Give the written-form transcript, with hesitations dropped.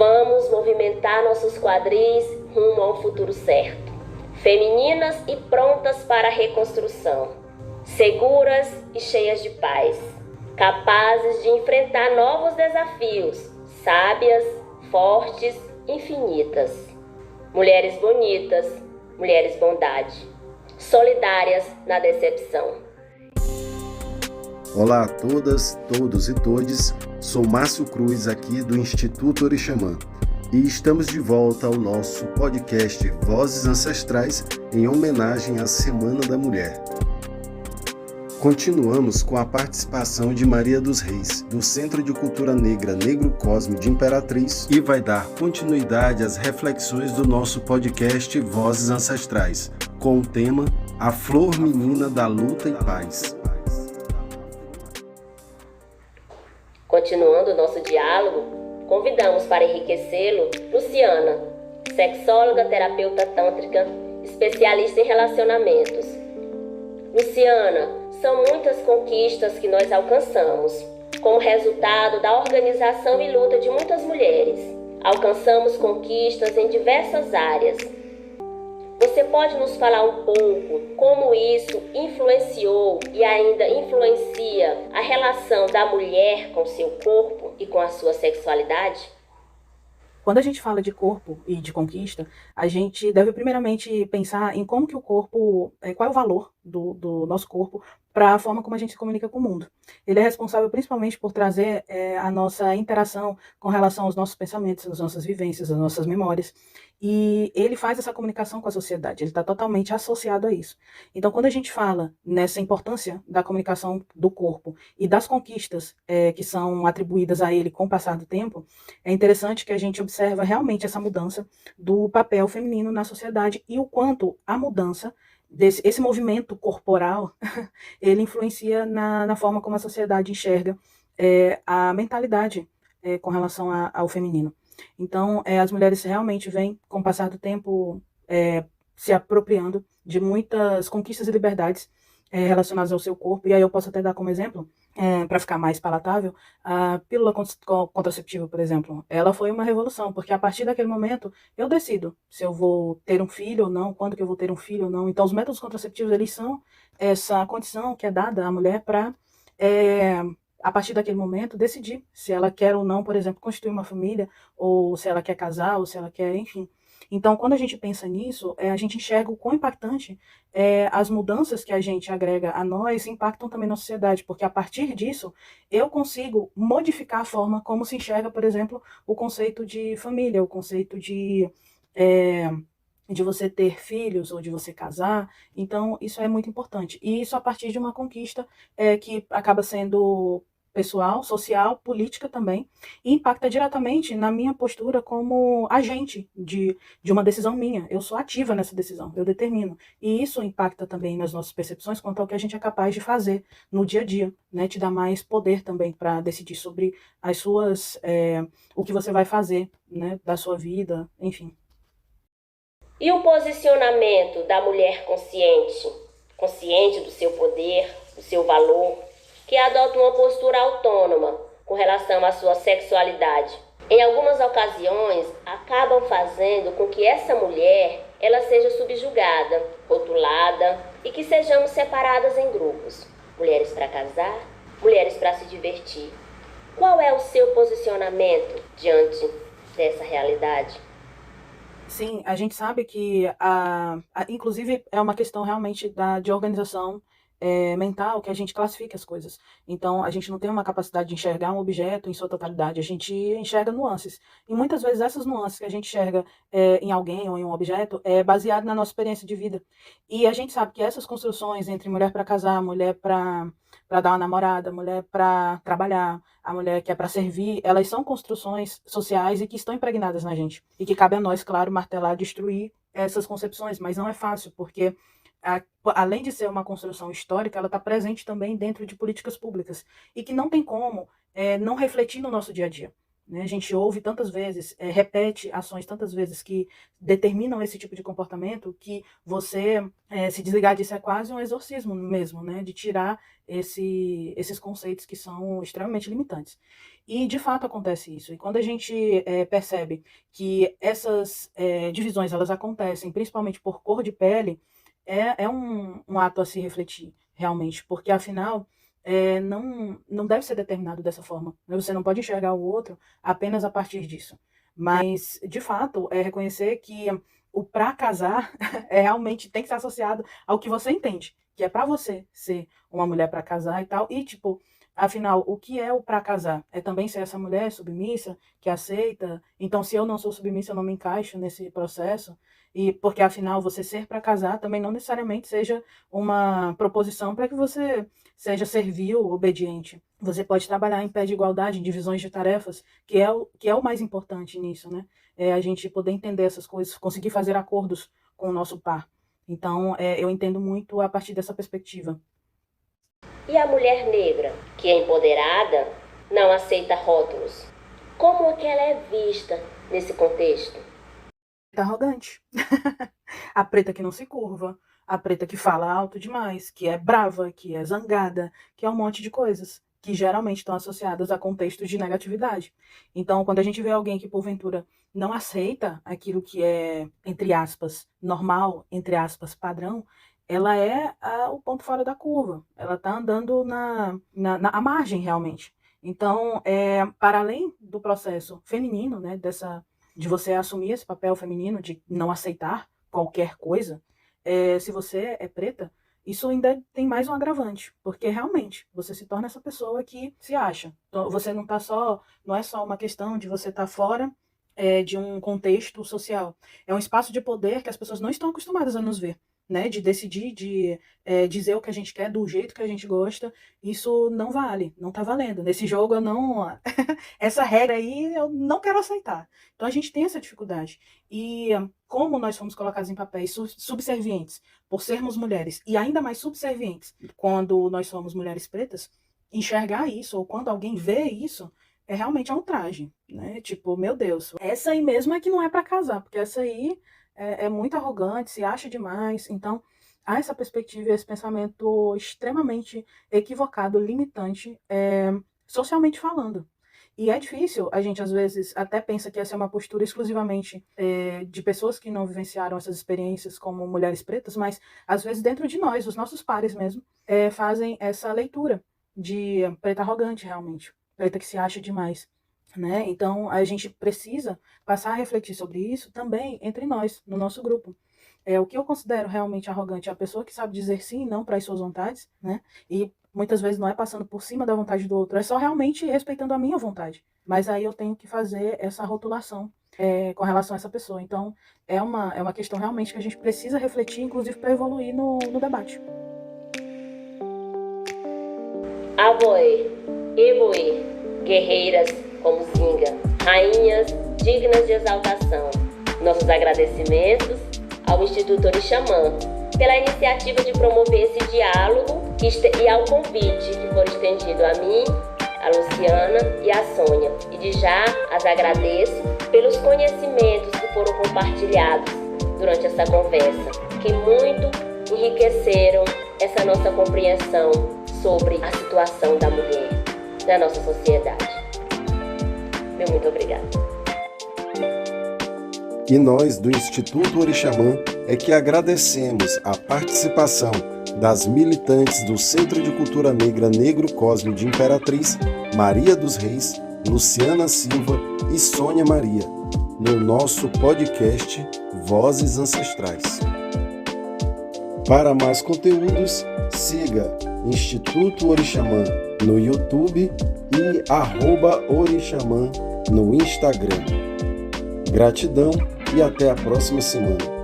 Vamos movimentar nossos quadris rumo a um futuro certo. Femininas e prontas para a reconstrução. Seguras e cheias de paz. Capazes de enfrentar novos desafios. Sábias, fortes, infinitas. Mulheres bonitas, mulheres bondade. Solidárias na decepção. Olá a todas, todos e todes, sou Márcio Cruz aqui do Instituto Orixamã e estamos de volta ao nosso podcast Vozes Ancestrais em homenagem à Semana da Mulher. Continuamos com a participação de Maria dos Reis, do Centro de Cultura Negra Negro Cosme de Imperatriz, e vai dar continuidade às reflexões do nosso podcast Vozes Ancestrais, com o tema A Flor Menina da Luta e Paz. Continuando o nosso diálogo, convidamos para enriquecê-lo Luciana, sexóloga, terapeuta tântrica, especialista em relacionamentos. Luciana, são muitas conquistas que nós alcançamos, como resultado da organização e luta de muitas mulheres. Alcançamos conquistas em diversas áreas. Você pode nos falar um pouco como isso influenciou e ainda influencia a relação da mulher com seu corpo e com a sua sexualidade? Quando a gente fala de corpo e de conquista, a gente deve primeiramente pensar em como que o corpo, qual é o valor do nosso corpo para a forma como a gente se comunica com o mundo. Ele é responsável principalmente por trazer a nossa interação com relação aos nossos pensamentos, às nossas vivências, às nossas memórias. E ele faz essa comunicação com a sociedade, ele está totalmente associado a isso. Então, quando a gente fala nessa importância da comunicação do corpo e das conquistas que são atribuídas a ele com o passar do tempo, é interessante que a gente observa realmente essa mudança do papel feminino na sociedade e o quanto a mudança esse movimento corporal, ele influencia na forma como a sociedade enxerga a mentalidade com relação ao feminino. Então, as mulheres realmente vêm, com o passar do tempo, se apropriando de muitas conquistas e liberdades relacionadas ao seu corpo. E aí eu posso até dar como exemplo, para ficar mais palatável, a pílula contraceptiva, por exemplo. Ela foi uma revolução, porque a partir daquele momento eu decido se eu vou ter um filho ou não, quando que eu vou ter um filho ou não. Então, os métodos contraceptivos, eles são essa condição que é dada à mulher para a partir daquele momento, decidir se ela quer ou não, por exemplo, constituir uma família, ou se ela quer casar, ou se ela quer, enfim. Então, quando a gente pensa nisso, a gente enxerga o quão impactante as mudanças que a gente agrega a nós impactam também na sociedade, porque a partir disso, eu consigo modificar a forma como se enxerga, por exemplo, o conceito de família, o conceito de você ter filhos ou de você casar. Então, isso é muito importante. E isso a partir de uma conquista que acaba sendo pessoal, social, política também, e impacta diretamente na minha postura como agente de uma decisão minha. Eu sou ativa nessa decisão, eu determino. E isso impacta também nas nossas percepções quanto ao que a gente é capaz de fazer no dia a dia, né? Te dá mais poder também para decidir sobre as suas, o que você vai fazer, né? Da sua vida, enfim. E o posicionamento da mulher consciente do seu poder, do seu valor, que adota uma postura autônoma com relação à sua sexualidade. Em algumas ocasiões, acabam fazendo com que essa mulher ela seja subjugada, rotulada e que sejamos separadas em grupos. Mulheres para casar, mulheres para se divertir. Qual é o seu posicionamento diante dessa realidade? Sim, a gente sabe que, inclusive, é uma questão realmente de organização mental que a gente classifica as coisas. Então, a gente não tem uma capacidade de enxergar um objeto em sua totalidade, a gente enxerga nuances. E muitas vezes essas nuances que a gente enxerga em alguém ou em um objeto é baseado na nossa experiência de vida. E a gente sabe que essas construções entre mulher para casar, mulher para dar uma namorada, mulher para trabalhar, a mulher que é para servir, elas são construções sociais e que estão impregnadas na gente. E que cabe a nós, claro, martelar, destruir essas concepções, mas não é fácil, porque além de ser uma construção histórica, ela está presente também dentro de políticas públicas e que não tem como não refletir no nosso dia a dia. né? A gente ouve tantas vezes, repete ações tantas vezes que determinam esse tipo de comportamento, que você se desligar disso é quase um exorcismo mesmo, né? De tirar esses conceitos que são extremamente limitantes. E, de fato, acontece isso. E quando a gente percebe que essas divisões elas acontecem principalmente por cor de pele, é um ato a se refletir, realmente, porque, afinal, não deve ser determinado dessa forma. Você não pode enxergar o outro apenas a partir disso. Mas, de fato, é reconhecer que o para casar realmente tem que ser associado ao que você entende, que é para você ser uma mulher para casar e tal. E, tipo, afinal, o que é o para casar? É também ser essa mulher submissa, que aceita. Então, se eu não sou submissa, eu não me encaixo nesse processo. E porque, afinal, você ser para casar também não necessariamente seja uma proposição para que você seja servil, obediente. Você pode trabalhar em pé de igualdade, em divisões de tarefas, que é o mais importante nisso, né? É a gente poder entender essas coisas, conseguir fazer acordos com o nosso par. Então, eu entendo muito a partir dessa perspectiva. E a mulher negra, que é empoderada, não aceita rótulos. Como é que ela é vista nesse contexto? Arrogante. A preta que não se curva, a preta que fala alto demais, que é brava, que é zangada, que é um monte de coisas que geralmente estão associadas a contextos de negatividade. Então, quando a gente vê alguém que, porventura, não aceita aquilo que é, entre aspas, normal, entre aspas, padrão, ela é o ponto fora da curva. Ela está andando à margem, realmente. Então, para além do processo feminino, né, de você assumir esse papel feminino, de não aceitar qualquer coisa, se você é preta, isso ainda tem mais um agravante, porque realmente você se torna essa pessoa que se acha. Então, você não é só uma questão de você estar fora de um contexto social. É um espaço de poder que as pessoas não estão acostumadas a nos ver, né? De decidir, de dizer o que a gente quer, do jeito que a gente gosta. Isso não vale, não tá valendo. Nesse jogo eu não... essa regra aí eu não quero aceitar. Então a gente tem essa dificuldade. E como nós fomos colocados em papéis subservientes por sermos mulheres, e ainda mais subservientes quando nós somos mulheres pretas, enxergar isso, ou quando alguém vê isso, realmente um ultraje, né? Tipo, meu Deus, essa aí mesmo é que não é para casar, porque essa aí é muito arrogante, se acha demais. Então, há essa perspectiva e esse pensamento extremamente equivocado, limitante, socialmente falando. E é difícil, a gente às vezes até pensa que essa é uma postura exclusivamente de pessoas que não vivenciaram essas experiências como mulheres pretas, mas às vezes dentro de nós, os nossos pares mesmo, fazem essa leitura de preta arrogante realmente, preta que se acha demais, né? Então a gente precisa passar a refletir sobre isso também entre nós, no nosso grupo. O que eu considero realmente arrogante é a pessoa que sabe dizer sim e não para as suas vontades, né? E muitas vezes não é passando por cima da vontade do outro, é só realmente respeitando a minha vontade. Mas aí eu tenho que fazer essa rotulação com relação a essa pessoa. Então é uma questão realmente que a gente precisa refletir, inclusive para evoluir no debate. Avoe, Evoe, guerreiras como Zinga, rainhas dignas de exaltação. Nossos agradecimentos ao Instituto Orixamã pela iniciativa de promover esse diálogo e ao convite que foi estendido a mim, a Luciana e a Sônia. E de já as agradeço pelos conhecimentos que foram compartilhados durante essa conversa, que muito enriqueceram essa nossa compreensão sobre a situação da mulher na nossa sociedade. Meu muito obrigada. E nós, do Instituto Orixamã, é que agradecemos a participação das militantes do Centro de Cultura Negra Negro Cosme de Imperatriz, Maria dos Reis, Luciana Silva e Sônia Maria, no nosso podcast Vozes Ancestrais. Para mais conteúdos, siga Instituto Orixamã no YouTube e @orixamã no Instagram. Gratidão e até a próxima semana.